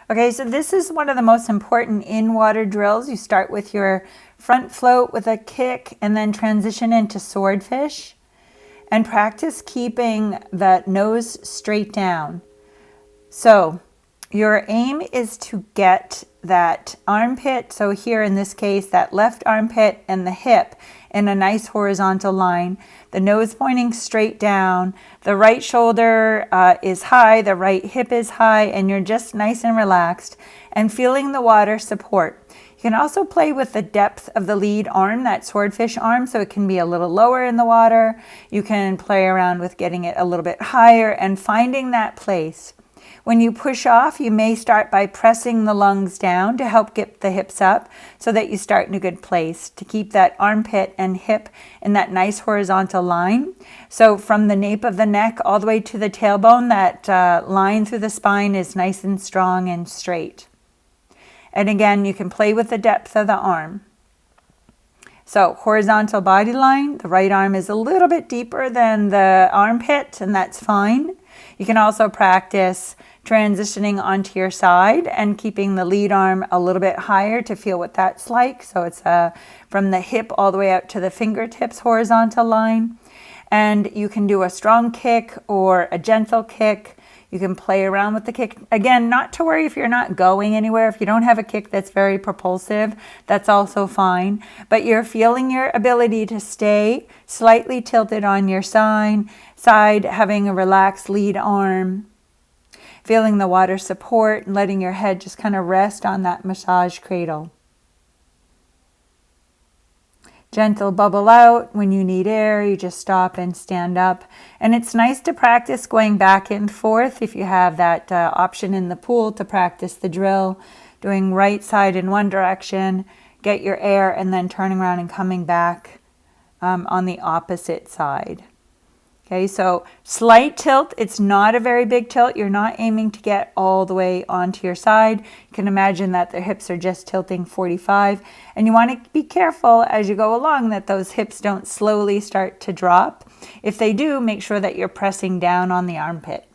Okay, so this is one of the most important in-water drills. You start with your front float with a kick and then transition into swordfish and practice keeping the nose straight down. So your aim is to get that armpit, so here in this case, that left armpit and the hip in a nice horizontal line, the nose pointing straight down, the right shoulder is high, the right hip is high, and you're just nice and relaxed and feeling the water support. You can also play with the depth of the lead arm, that swordfish arm, so it can be a little lower in the water. You can play around with getting it a little bit higher and finding that place. When you push off, you may start by pressing the lungs down to help get the hips up so that you start in a good place to keep that armpit and hip in that nice horizontal line. So from the nape of the neck all the way to the tailbone, that line through the spine is nice and strong and straight. And again, you can play with the depth of the arm. So horizontal body line, the right arm is a little bit deeper than the armpit, and that's fine. You can also practice transitioning onto your side and keeping the lead arm a little bit higher to feel what that's like. So it's from the hip all the way out to the fingertips horizontal line. And you can do a strong kick or a gentle kick. You can play around with the kick. Again, not to worry if you're not going anywhere. If you don't have a kick that's very propulsive, that's also fine. But you're feeling your ability to stay slightly tilted on your side, having a relaxed lead arm, feeling the water support and letting your head just kind of rest on that massage cradle. Gentle bubble out. When you need air, you just stop and stand up. And it's nice to practice going back and forth if you have that option in the pool to practice the drill, doing right side in one direction, get your air, and then turning around and coming back on the opposite side. Okay, so slight tilt. It's not a very big tilt. You're not aiming to get all the way onto your side. You can imagine that the hips are just tilting 45. And you want to be careful as you go along that those hips don't slowly start to drop. If they do, make sure that you're pressing down on the armpit.